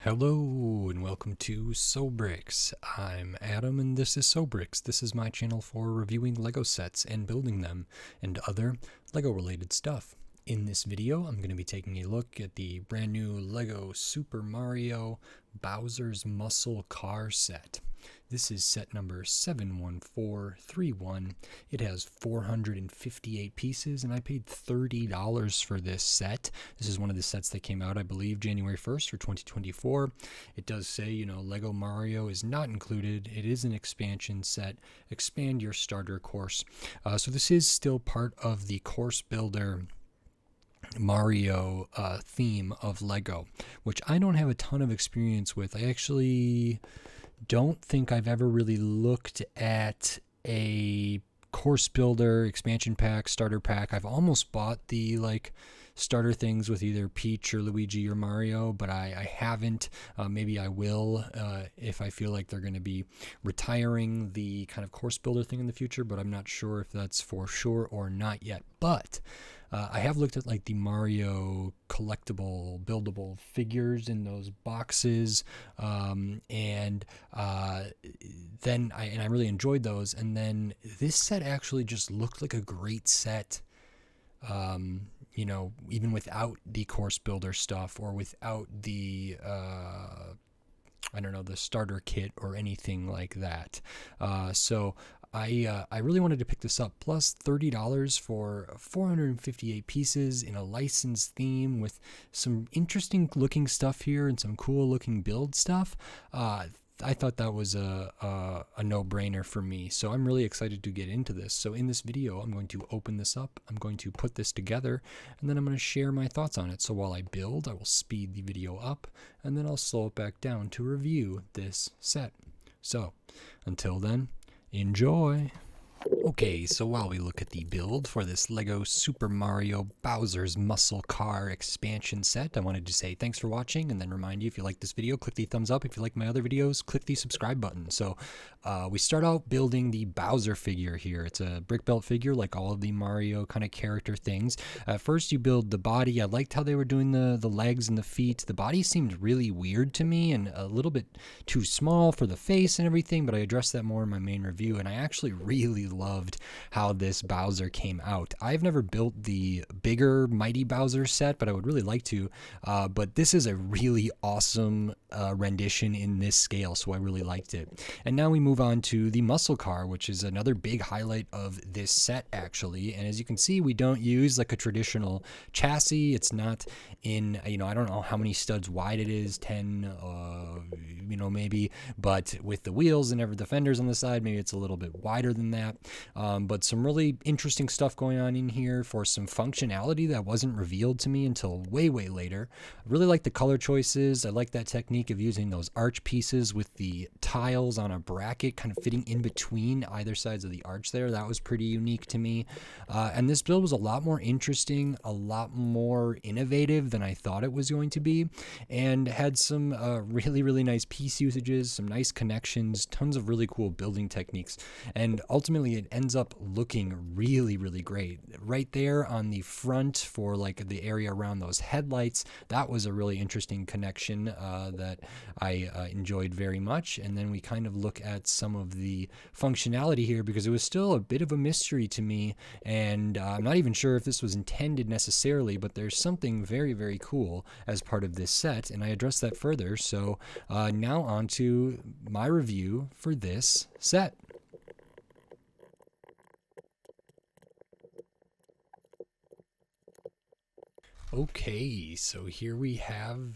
Hello and welcome to Sobrix. I'm Adam and this is Sobrix. This is my channel for reviewing Lego sets and building them and other Lego related stuff. In this video, I'm going to be taking a look at the brand new Lego Super Mario Bowser's Muscle Car set. This is set number 71431. It has 458 pieces, and I paid $30 for this set. This is one of the sets that came out, I believe, January 1st for 2024. It does say, Lego Mario is not included. It is an expansion set. Expand your starter course. So this is still part of the course builder Mario theme of Lego, which I don't have a ton of experience with. I actually don't think I've ever really looked at a course builder expansion pack, starter pack. I've almost bought the starter things with either Peach or Luigi or Mario, but I haven't. Maybe I will if I feel like they're going to be retiring the kind of course builder thing in the future, but I'm not sure if that's for sure or not yet. But I have looked at the Mario collectible, buildable figures in those boxes, and then I really enjoyed those. And then this set actually just looked like a great set. Even without the course builder stuff or without the the starter kit or anything like that. So I really wanted to pick this up, plus $30 for 458 pieces in a licensed theme with some interesting looking stuff here and some cool looking build stuff. I thought that was a no-brainer for me, so I'm really excited to get into this. So in this video, I'm going to open this up, I'm going to put this together, and then I'm going to share my thoughts on it. So while I build, I will speed the video up, and then I'll slow it back down to review this set. So until then, enjoy! Okay, so while we look at the build for this Lego Super Mario Bowser's Muscle Car expansion set, I wanted to say thanks for watching and then remind you, if you like this video, click the thumbs up. If you like my other videos, click the subscribe button. So we start out building the Bowser figure here. It's a brick built figure like all of the Mario kind of character things. First you build the body. I liked how they were doing the legs and the feet. The body seemed really weird to me and a little bit too small for the face and everything, but I addressed that more in my main review, and I actually really loved how this Bowser came out. I've never built the bigger Mighty Bowser set, but I would really like to. But this is a really awesome rendition in this scale, so I really liked it. And now we move on to the muscle car, which is another big highlight of this set, actually. And as you can see, we don't use a traditional chassis. It's not in, I don't know how many studs wide it is, 10, maybe, but with the wheels and the fenders on the side, maybe it's a little bit wider than that. But some really interesting stuff going on in here for some functionality that wasn't revealed to me until way later. I really like the color choices. I like that technique of using those arch pieces with the tiles on a bracket kind of fitting in between either sides of the arch there. That was pretty unique to me. And this build was a lot more interesting, a lot more innovative than I thought it was going to be, and had some really nice piece usages, some nice connections, tons of really cool building techniques, and ultimately it ends up looking really great. Right there on the front for the area around those headlights, that was a really interesting connection that I enjoyed very much. And then we kind of look at some of the functionality here, because it was still a bit of a mystery to me, and I'm not even sure if this was intended necessarily, but there's something very cool as part of this set, and I address that further. So now on to my review for this set. Okay, so here we have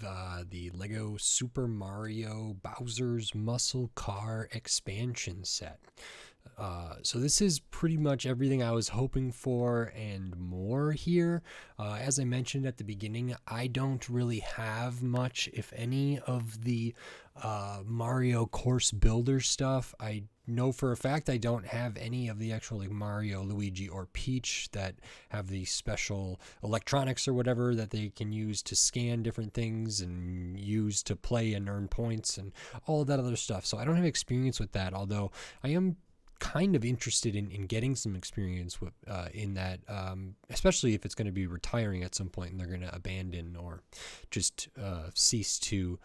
the Lego Super Mario Bowser's Muscle Car expansion set. So this is pretty much everything I was hoping for and more here. As I mentioned at the beginning, I don't really have much, if any, of the Mario course builder stuff. I know for a fact I don't have any of the actual Mario, Luigi, or Peach that have the special electronics or whatever that they can use to scan different things and use to play and earn points and all of that other stuff. So I don't have experience with that, although I am kind of interested in getting some experience with in that, especially if it's going to be retiring at some point and they're going to abandon or just cease to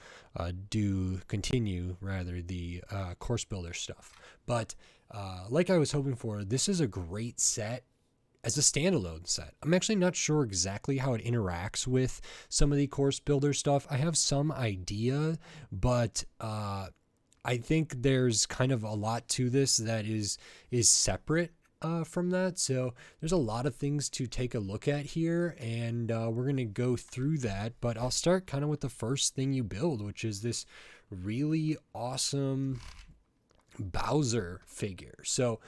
continue rather the course builder stuff. But like I was hoping for, this is a great set as a standalone set. I'm actually not sure exactly how it interacts with some of the course builder stuff. I have some idea, but I think there's kind of a lot to this that is separate from that. So there's a lot of things to take a look at here, and we're going to go through that. But I'll start kind of with the first thing you build, which is this really awesome Bowser figure. So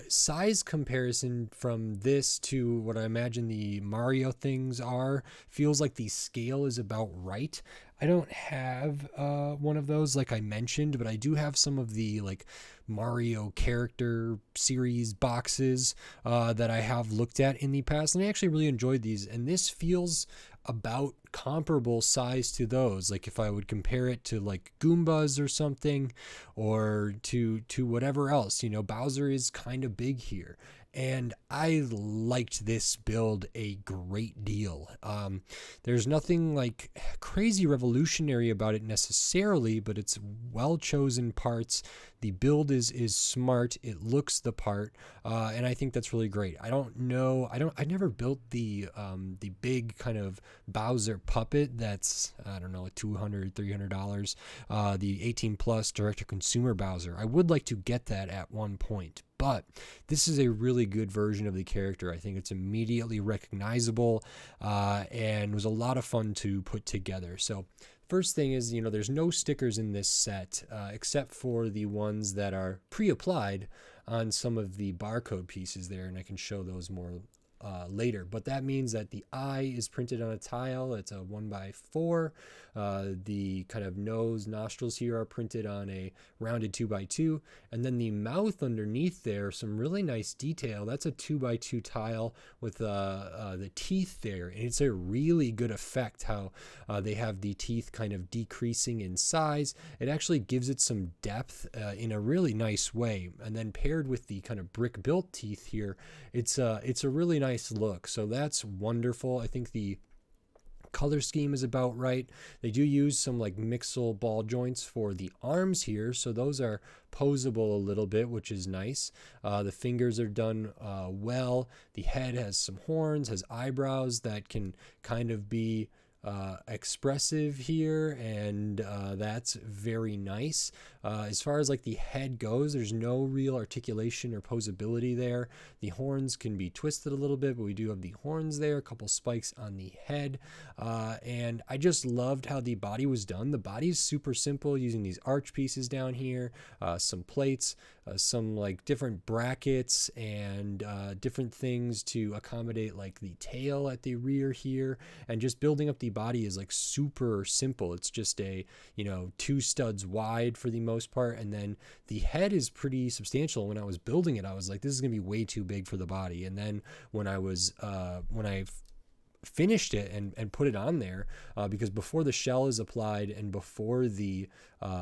size comparison from this to what I imagine the Mario things are feels like the scale is about right. I don't have one of those like I mentioned, but I do have some of the like Mario character series boxes that I have looked at in the past, and I actually really enjoyed these, and this feels about comparable size to those. Like if I would compare it to like Goombas or something, or to whatever else, Bowser is kind of big here. And I liked this build a great deal. There's nothing like crazy revolutionary about it necessarily, but it's well chosen parts. The build is smart. It looks the part, and I think that's really great. I never built the big kind of Bowser puppet. That's, I don't know, $200, $300. The 18 plus direct to consumer Bowser. I would like to get that at one point. But this is a really good version of the character. I think it's immediately recognizable and was a lot of fun to put together. So first thing is, there's no stickers in this set except for the ones that are pre-applied on some of the barcode pieces there, and I can show those more later. But that means that the eye is printed on a tile. It's a 1x4. The kind of nose, nostrils here are printed on a rounded 2x2, and then the mouth underneath there, some really nice detail. That's a 2x2 tile with the teeth there, and it's a really good effect how they have the teeth kind of decreasing in size. It actually gives it some depth in a really nice way, and then paired with the kind of brick built teeth here, it's a really nice look. So that's wonderful. I think the color scheme is about right. They do use some like mixel ball joints for the arms here, so those are posable a little bit, which is nice. The fingers are done well. The head has some horns, has eyebrows that can kind of be expressive here, and that's very nice. As far as like the head goes, there's no real articulation or posability there. The horns can be twisted a little bit, but we do have the horns there, a couple spikes on the head, and I just loved how the body was done. The body is super simple, using these arch pieces down here, some plates, some like different brackets and different things to accommodate like the tail at the rear here, and just building up the body is like super simple. It's just a 2 studs wide for the most part, and then the head is pretty substantial. When I was building it, I was like, this is gonna be way too big for the body, and then when I finished it and put it on there, because before the shell is applied and before the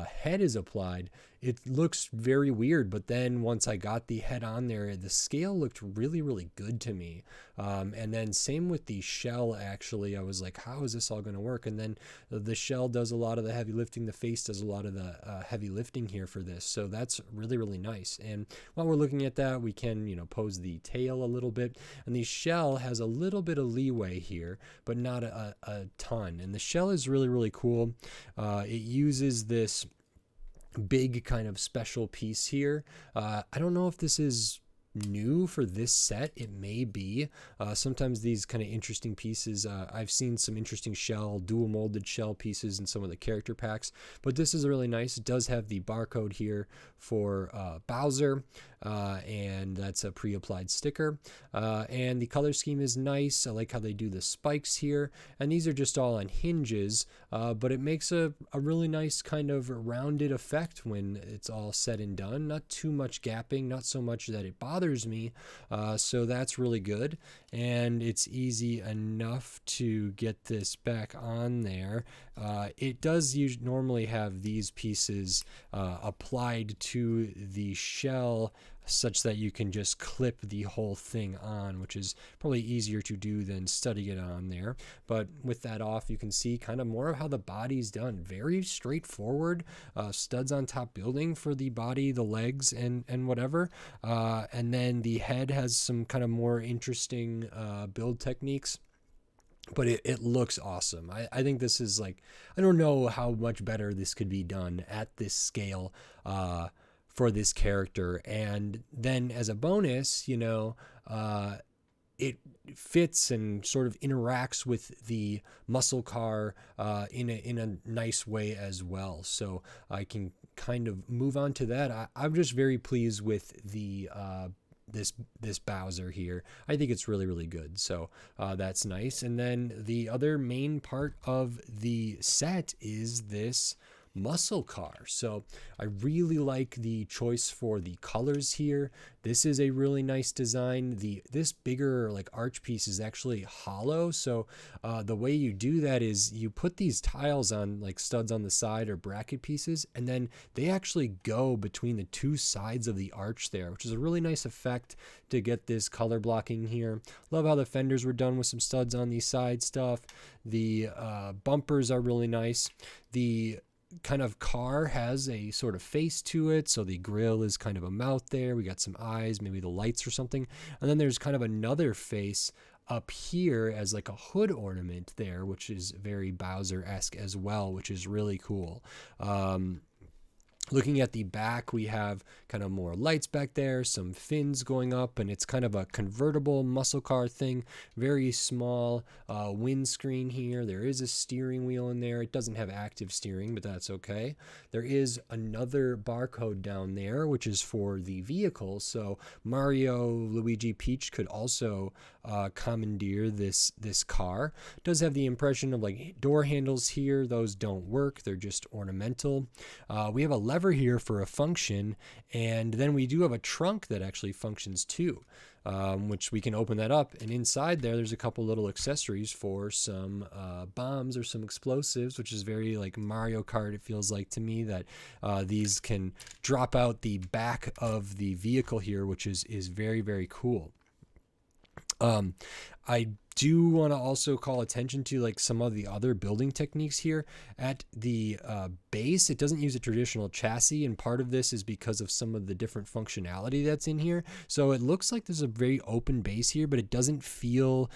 head is applied, it looks very weird. But then once I got the head on there, the scale looked really, really good to me. And then same with the shell, actually. I was like, how is this all going to work? And then the shell does a lot of the heavy lifting. The face does a lot of the heavy lifting here for this. So that's really, really nice. And while we're looking at that, we can, pose the tail a little bit. And the shell has a little bit of leeway here, but not a ton. And the shell is really, really cool. It uses this big kind of special piece here. I don't know if this is new for this set. It may be. Sometimes these kind of interesting pieces, I've seen some interesting dual molded shell pieces in some of the character packs, but this is really nice. It does have the barcode here for Bowser, and that's a pre-applied sticker, and the color scheme is nice. I like how they do the spikes here, and these are just all on hinges, but it makes a really nice kind of rounded effect when it's all said and done. Not too much gapping, not so much that it bothers me, so that's really good, and it's easy enough to get this back on there. It does normally have these pieces applied to the shell such that you can just clip the whole thing on, which is probably easier to do than studying it on there. But with that off, you can see kind of more of how the body's done. Very straightforward, studs on top building for the body, the legs, and whatever. And then the head has some kind of more interesting build techniques. But it looks awesome. I think this is like, I don't know how much better this could be done at this scale for this character. And then as a bonus, you know, it fits and sort of interacts with the muscle car in a nice way as well. So I can kind of move on to that. I'm just very pleased with the this Bowser here. I think it's really, really good. So that's nice. And then the other main part of the set is this muscle car. So I really like the choice for the colors here. This is a really nice design. This bigger like arch piece is actually hollow. So the way you do that is you put these tiles on like studs on the side or bracket pieces, and then they actually go between the two sides of the arch there, which is a really nice effect to get this color blocking here. Love how the fenders were done with some studs on the side stuff. The bumpers are really nice. The kind of car has a sort of face to it, so the grill is kind of a mouth there. We got some eyes, maybe the lights or something, and then there's kind of another face up here as like a hood ornament there, which is very Bowser-esque as well, which is really cool. Looking at the back, we have kind of more lights back there, some fins going up, and it's kind of a convertible muscle car thing. Very small windscreen here. There is a steering wheel in there. It doesn't have active steering, but that's okay. There is another barcode down there, which is for the vehicle. So Mario, Luigi, Peach could also commandeer this car. It does have the impression of like door handles here. Those don't work. They're just ornamental. We have a lever here for a function, and then we do have a trunk that actually functions too, which we can open that up, and inside there's a couple little accessories for some bombs or some explosives, which is very like Mario Kart. It feels like to me that these can drop out the back of the vehicle here, which is very, very cool. I do want to also call attention to like some of the other building techniques here. At the base, it doesn't use a traditional chassis, and part of this is because of some of the different functionality that's in here. So it looks like there's a very open base here, but it doesn't feel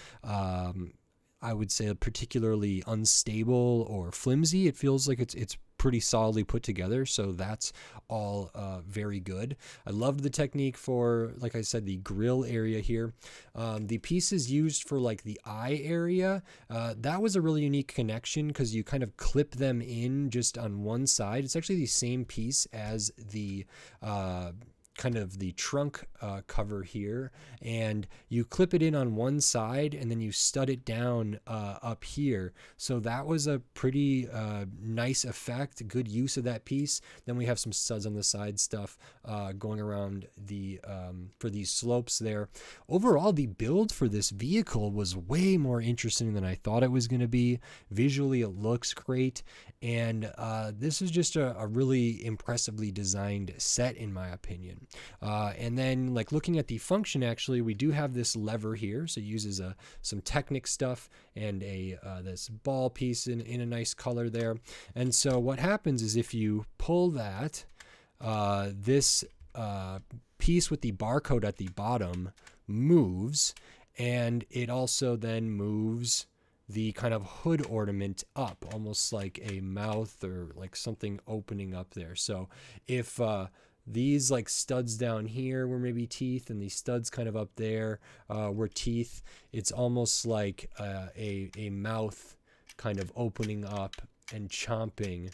I would say particularly unstable or flimsy. It feels like it's pretty solidly put together, so that's all very good. I loved the technique for, like I said, the grill area here. The pieces used for like the eye area, that was a really unique connection because you kind of clip them in just on one side. It's actually the same piece as the kind of the trunk cover here, and you clip it in on one side and then you stud it down up here. So that was a pretty nice effect, good use of that piece. Then we have some studs on the side stuff going around the for these slopes there. Overall, the build for this vehicle was way more interesting than I thought it was going to be. Visually, it looks great, and this is just a really impressively designed set in my opinion. And then like looking at the function, actually we do have this lever here, so it uses some Technic stuff and this ball piece in a nice color there. And so what happens is if you pull that, this piece with the barcode at the bottom moves, and it also then moves the kind of hood ornament up, almost like a mouth or like something opening up there. So if these like studs down here were maybe teeth, and these studs kind of up there were teeth, it's almost like a mouth kind of opening up and chomping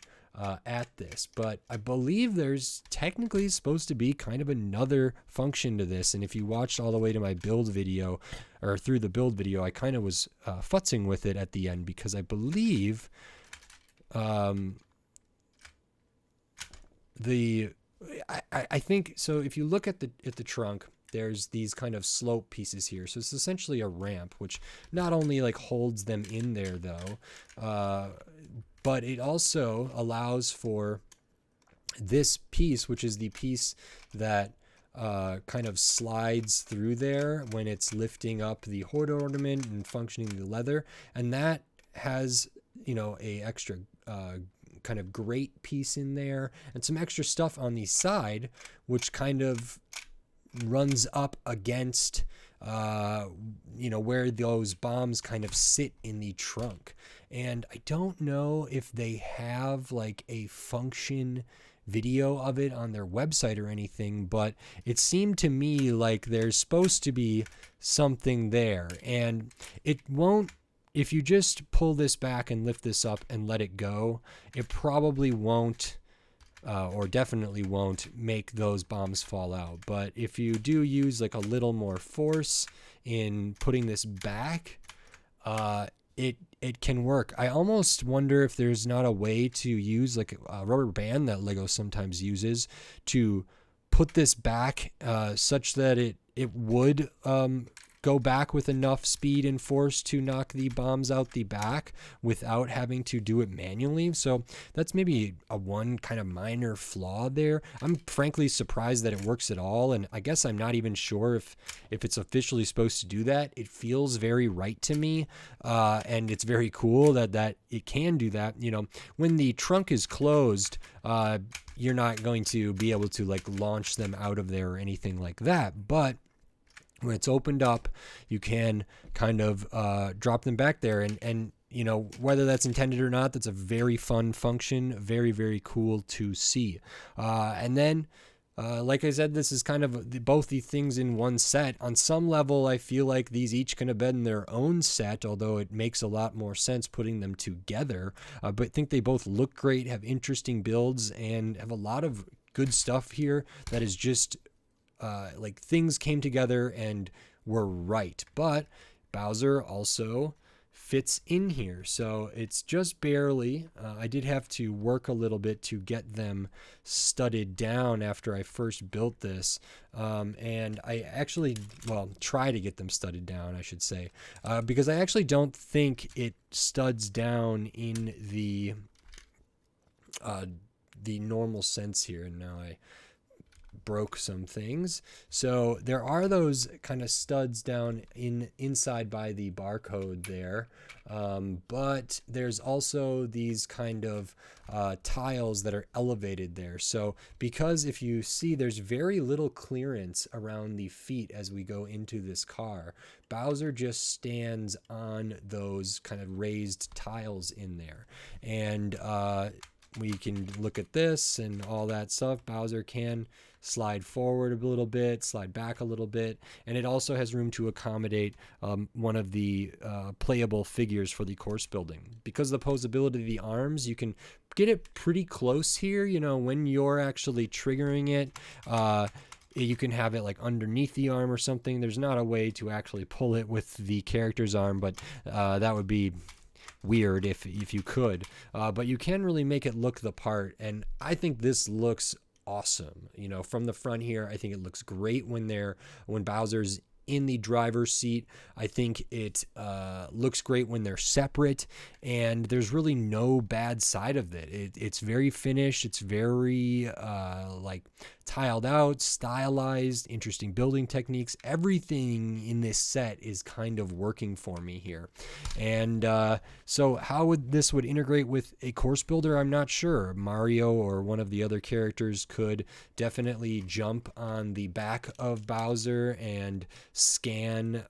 at this. But I believe there's technically supposed to be kind of another function to this, and if you watched all the way to my build video, or through the build video, I kind of was futzing with it at the end, because I believe I think so. If you look at the trunk, there's these kind of slope pieces here. So it's essentially a ramp, which not only like holds them in there though, but it also allows for this piece, which is the piece that kind of slides through there when it's lifting up the hood ornament and functioning the leather, and that has, you know, a extra kind of grate piece in there and some extra stuff on the side, which kind of runs up against you know, where those bombs kind of sit in the trunk. And I don't know if they have like a function video of it on their website or anything, but it seemed to me like there's supposed to be something there. And it won't, if you just pull this back and lift this up and let it go, it probably won't or definitely won't make those bombs fall out. But if you do use like a little more force in putting this back, it can work. I almost wonder if there's not a way to use like a rubber band that Lego sometimes uses to put this back such that it would go back with enough speed and force to knock the bombs out the back without having to do it manually. So that's maybe a one kind of minor flaw there. I'm frankly surprised that it works at all, and I guess I'm not even sure if it's officially supposed to do that. It feels very right to me, and it's very cool that it can do that. You know, when the trunk is closed, you're not going to be able to like launch them out of there or anything like that, but when it's opened up, you can kind of drop them back there. And you know, whether that's intended or not, that's a very fun function. Very, very cool to see. And then, like I said, this is kind of both the things in one set. On some level, I feel like these each can have been their own set, although it makes a lot more sense putting them together. But I think they both look great, have interesting builds, and have a lot of good stuff here that is just like things came together and were right. But Bowser also fits in here, so it's just barely. I did have to work a little bit to get them studded down after I first built this, and I actually, well, try to get them studded down, I should say, because I actually don't think it studs down in the normal sense here. And now I broke some things. So there are those kind of studs down inside by the barcode there, but there's also these kind of tiles that are elevated there. So because if you see, there's very little clearance around the feet as we go into this car. Bowser just stands on those kind of raised tiles in there, and we can look at this and all that stuff. Bowser can slide forward a little bit, slide back a little bit, and it also has room to accommodate one of the playable figures for the course building. Because of the posability of the arms, you can get it pretty close here. You know, when you're actually triggering it, you can have it like underneath the arm or something. There's not a way to actually pull it with the character's arm, but that would be weird if you could, but you can really make it look the part, and I think this looks awesome. You know, from the front here, I think it looks great when Bowser's in the driver's seat. I think it looks great when they're separate, and there's really no bad side of it. It's very finished. It's very like tiled out, stylized, interesting building techniques. Everything in this set is kind of working for me here. And so how this would integrate with a course builder, I'm not sure. Mario or one of the other characters could definitely jump on the back of Bowser and scan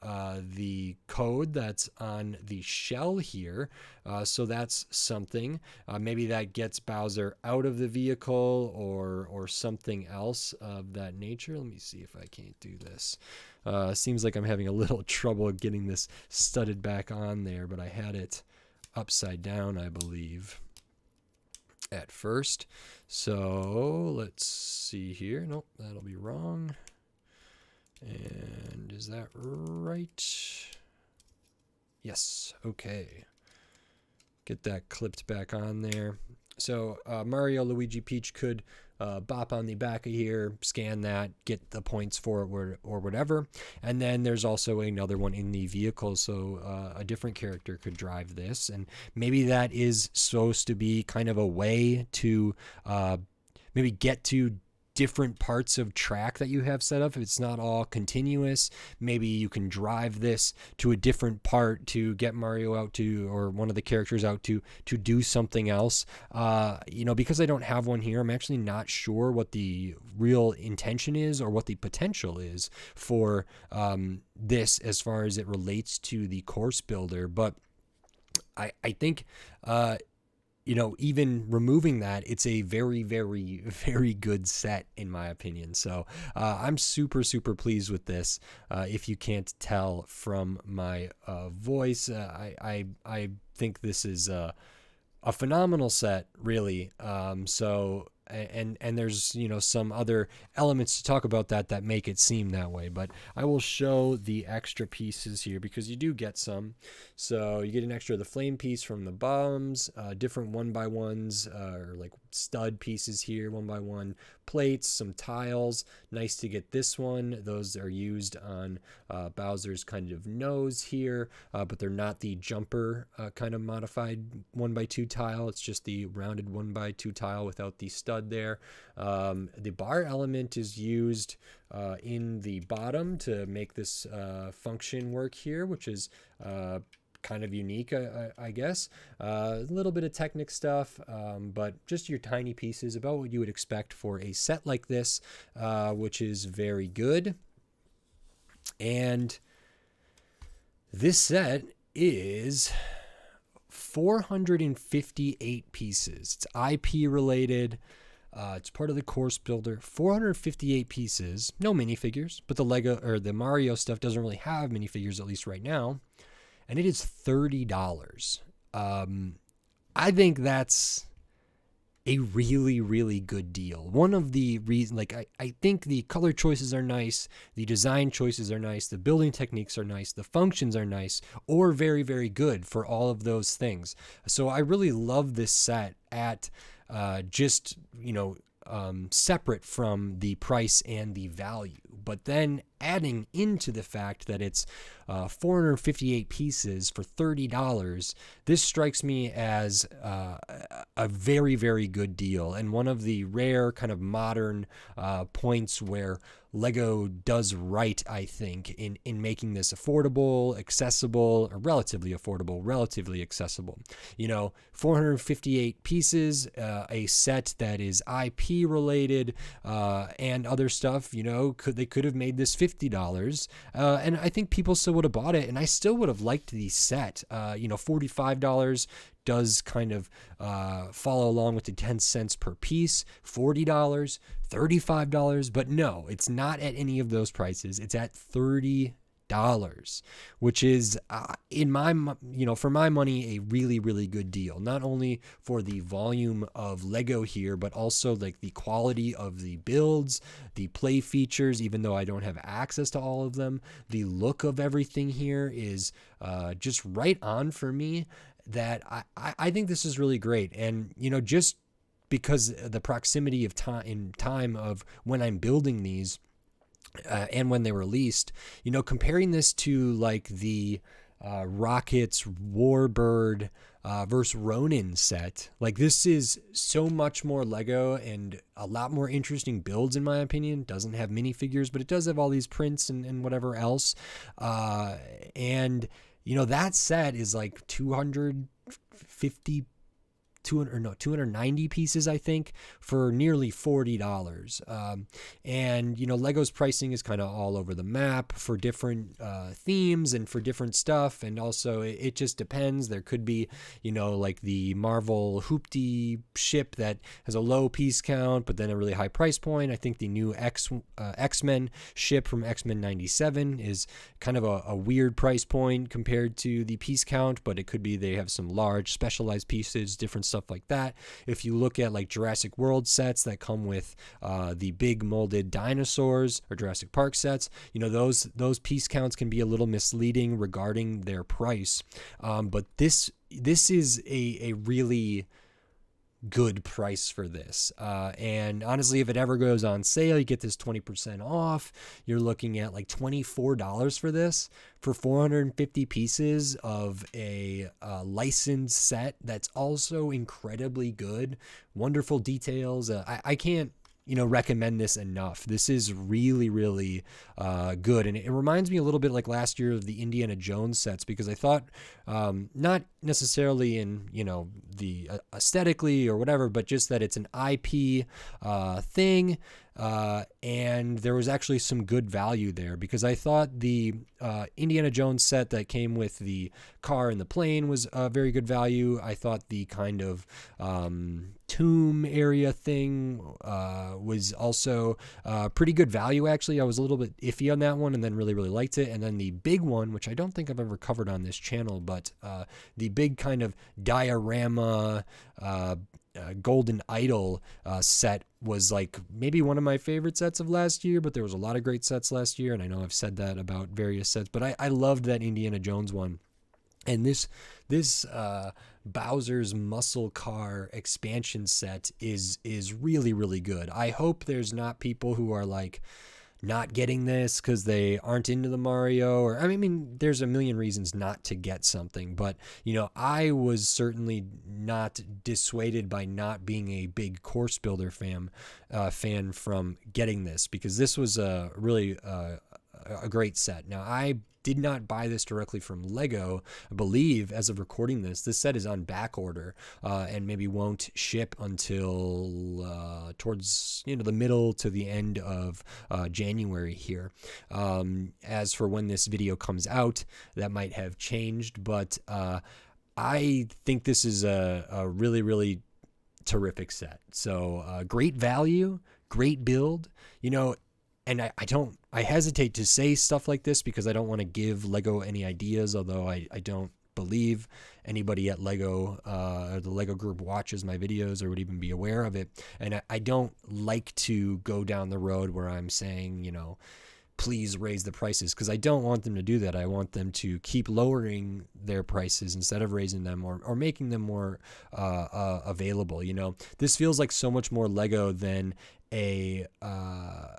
the code that's on the shell here. So that's something. Maybe that gets Bowser out of the vehicle or something else of that nature. Let me see if I can't do this. Seems like I'm having a little trouble getting this studded back on there, but I had it upside down, I believe, at first. So let's see here. Nope, that'll be wrong. And is that right? Yes. Okay. Get that clipped back on there. So Mario, Luigi, Peach could bop on the back of here, scan that, get the points for it or whatever. And then there's also another one in the vehicle, so a different character could drive this. And maybe that is supposed to be kind of a way to maybe get to different parts of track that you have set up. If it's not all continuous, maybe you can drive this to a different part to get Mario out to, or one of the characters out to do something else. Because I don't have one here, I'm actually not sure what the real intention is or what the potential is for this as far as it relates to the course builder. But I think even removing that, it's a very, very, very good set in my opinion. So I'm super, super pleased with this. If you can't tell from my voice, I think this is a phenomenal set, really. And there's some other elements to talk about that make it seem that way, but I will show the extra pieces here because you do get some. So you get an extra of the flame piece from the bombs, different 1x1s, or like stud pieces here, 1x1 plates, some tiles. Nice to get this one. Those are used on Bowser's kind of nose here, but they're not the jumper kind of modified 1x2 tile. It's just the rounded 1x2 tile without the stud there. The bar element is used in the bottom to make this function work here, which is kind of unique, I guess. A little bit of Technic stuff, but just your tiny pieces, about what you would expect for a set like this, which is very good. And this set is 458 pieces. It's IP related. It's part of the course builder. 458 pieces. No minifigures, but the Lego or the Mario stuff doesn't really have minifigures, at least right now. And it is $30. I think that's a really, really good deal. One of the reasons, I think the color choices are nice, the design choices are nice, the building techniques are nice, the functions are nice, or very, very good for all of those things. So I really love this set at separate from the price and the value. But then adding into the fact that it's 458 pieces for $30, this strikes me as a very, very good deal, and one of the rare kind of modern points where Lego does right, I think, in making this affordable, accessible, or relatively affordable, relatively accessible. 458 pieces, a set that is IP related, and other stuff. They could have made this $50, and I think people still would have bought it, and I still would have liked the set. $45 does kind of follow along with the 10 cents per piece. $40, $35, but no, it's not at any of those prices. It's at $30, which is for my money, a really, really good deal. Not only for the volume of Lego here, but also like the quality of the builds, the play features, even though I don't have access to all of them. The look of everything here is just right on for me. That I think this is really great. And just because the proximity of time of when I'm building these and when they were released, comparing this to like the Rockets Warbird versus Ronin set, like this is so much more Lego and a lot more interesting builds in my opinion. Doesn't have minifigures, but it does have all these prints and whatever else. That set is like 290 pieces, I think, for nearly $40. Lego's pricing is kind of all over the map for different themes and for different stuff. And also it just depends. There could be, like the Marvel Hoopty ship that has a low piece count, but then a really high price point. I think the new X-Men ship from X-Men 97 is kind of a weird price point compared to the piece count, but it could be they have some large specialized pieces, different stuff like that. If you look at like Jurassic World sets that come with the big molded dinosaurs, or Jurassic Park sets, those piece counts can be a little misleading regarding their price. But this is a really good price for this. And honestly, if it ever goes on sale, you get this 20% off. You're looking at like $24 for this, for 450 pieces of a licensed set that's also incredibly good. Wonderful details. I can't recommend this enough. This is really, really good. And it reminds me a little bit like last year of the Indiana Jones sets, because I thought, not necessarily in, the aesthetically or whatever, but just that it's an IP thing. And there was actually some good value there, because I thought the Indiana Jones set that came with the car and the plane was very good value. I thought the kind of tomb area thing was also pretty good value, actually. I was a little bit iffy on that one, and then really, really liked it. And then the big one, which I don't think I've ever covered on this channel, but the big kind of diorama Golden Idol set was like maybe one of my favorite sets of last year, but there was a lot of great sets last year, and I know I've said that about various sets, but I loved that Indiana Jones one. And this Bowser's Muscle Car expansion set is really, really good. I hope there's not people who are like not getting this because they aren't into the Mario, or I mean, there's a million reasons not to get something, but I was certainly not dissuaded by not being a big course builder fan from getting this, because this was a really a great set. Now, I did not buy this directly from Lego. I believe, as of recording this set is on back order and maybe won't ship until towards the middle to the end of January here. As for when this video comes out, that might have changed, but I think this is a really, really terrific set. So great value, great build, and I hesitate to say stuff like this because I don't want to give Lego any ideas, although I don't believe anybody at Lego or the Lego group watches my videos or would even be aware of it. And I don't like to go down the road where I'm saying, please raise the prices, because I don't want them to do that. I want them to keep lowering their prices instead of raising them or making them more available. This feels like so much more Lego than a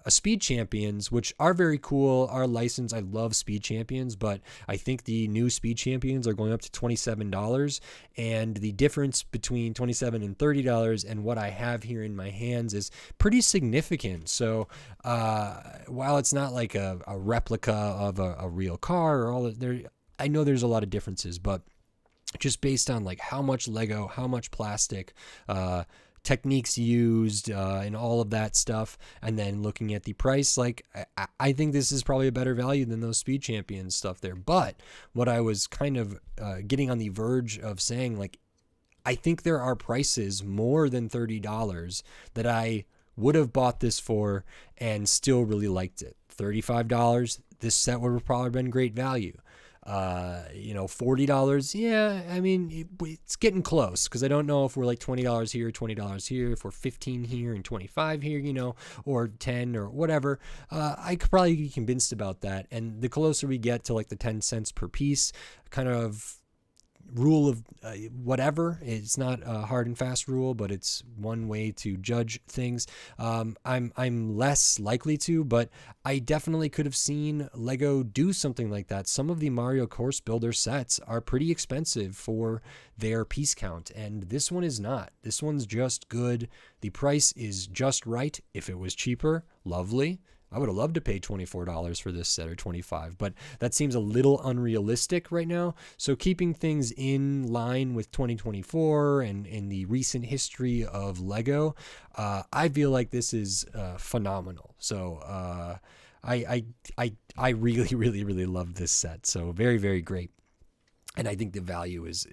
Speed Champions, which are very cool, are licensed. I love Speed Champions, but I think the new Speed Champions are going up to $27, and the difference between $27 and $30 and what I have here in my hands is pretty significant. So while it's not like a replica of a real car or all there, I know there's a lot of differences, but just based on like how much Lego, how much plastic, techniques used, and all of that stuff, and then looking at the price, like I think this is probably a better value than those Speed Champions stuff there. But what I was kind of getting on the verge of saying, like, I think there are prices more than $30 that I would have bought this for and still really liked it. $35, this set would have probably been great value. $40, yeah, I mean, it's getting close, because I don't know if we're like $20 here, $20 here, if we're 15 here and 25 here, or 10 or whatever. I could probably be convinced about that. And the closer we get to like the 10 cents per piece kind of rule of whatever, it's not a hard and fast rule, but it's one way to judge things. I'm less likely to, but I definitely could have seen Lego do something like that. Some of the Mario Course Builder sets are pretty expensive for their piece count, and this one is not. This one's just good. The price is just right. If it was cheaper, lovely. I would have loved to pay $24 for this set, or $25, but that seems a little unrealistic right now. So keeping things in line with 2024 and in the recent history of Lego, I feel like this is phenomenal. So I really, really, really love this set. So very, very great. And I think the value is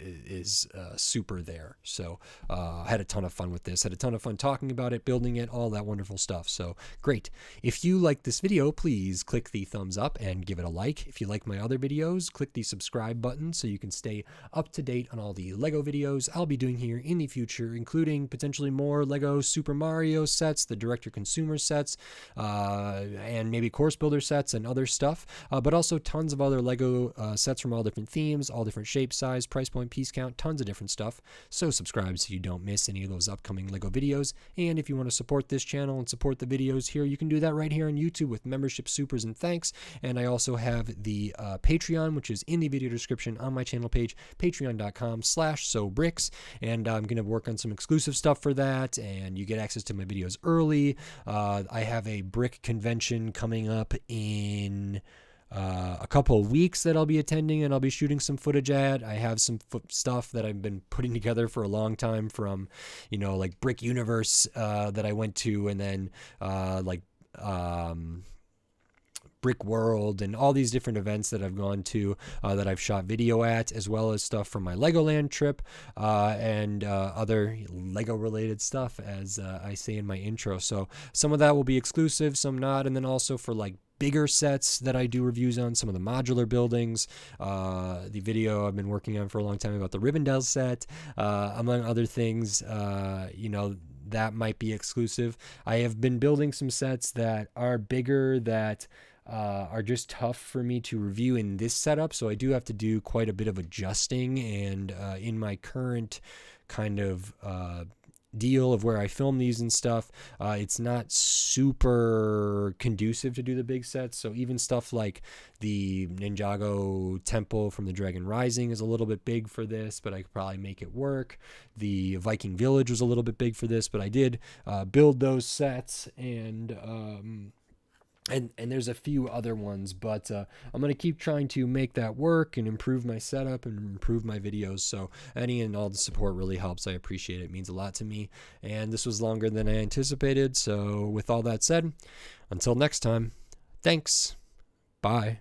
super there. So I had a ton of fun with this. Had a ton of fun talking about it, building it, all that wonderful stuff. So great. If you like this video, please click the thumbs up and give it a like. If you like my other videos, click the subscribe button so you can stay up to date on all the Lego videos I'll be doing here in the future, including potentially more Lego Super Mario sets, the direct-to-consumer sets, and maybe course builder sets and other stuff, but also tons of other Lego sets from all different themes, all different shape, size, price point, piece count, tons of different stuff. So subscribe so you don't miss any of those upcoming Lego videos. And if you want to support this channel and support the videos here, you can do that right here on YouTube with membership supers and thanks. And I also have the Patreon, which is in the video description on my channel page, patreon.com/sobricks. And I'm going to work on some exclusive stuff for that, and you get access to my videos early. I have a brick convention coming up in a couple of weeks that I'll be attending and I'll be shooting some footage at. I have some stuff that I've been putting together for a long time from, like Brick Universe that I went to, and then Brick World and all these different events that I've gone to that I've shot video at, as well as stuff from my Legoland trip and other Lego related stuff, as I say in my intro. So some of that will be exclusive, some not, and then also for like bigger sets that I do reviews on, some of the modular buildings, the video I've been working on for a long time about the Rivendell set, among other things, that might be exclusive. I have been building some sets that are bigger that are just tough for me to review in this setup, so I do have to do quite a bit of adjusting, and in my current kind of deal of where I film these and stuff, it's not super conducive to do the big sets. So even stuff like the Ninjago Temple from the Dragon Rising is a little bit big for this, but I could probably make it work. The Viking Village was a little bit big for this, but I did build those sets, and there's a few other ones, but I'm going to keep trying to make that work and improve my setup and improve my videos. So any and all the support really helps. I appreciate it. It means a lot to me. And this was longer than I anticipated. So with all that said, until next time, thanks. Bye.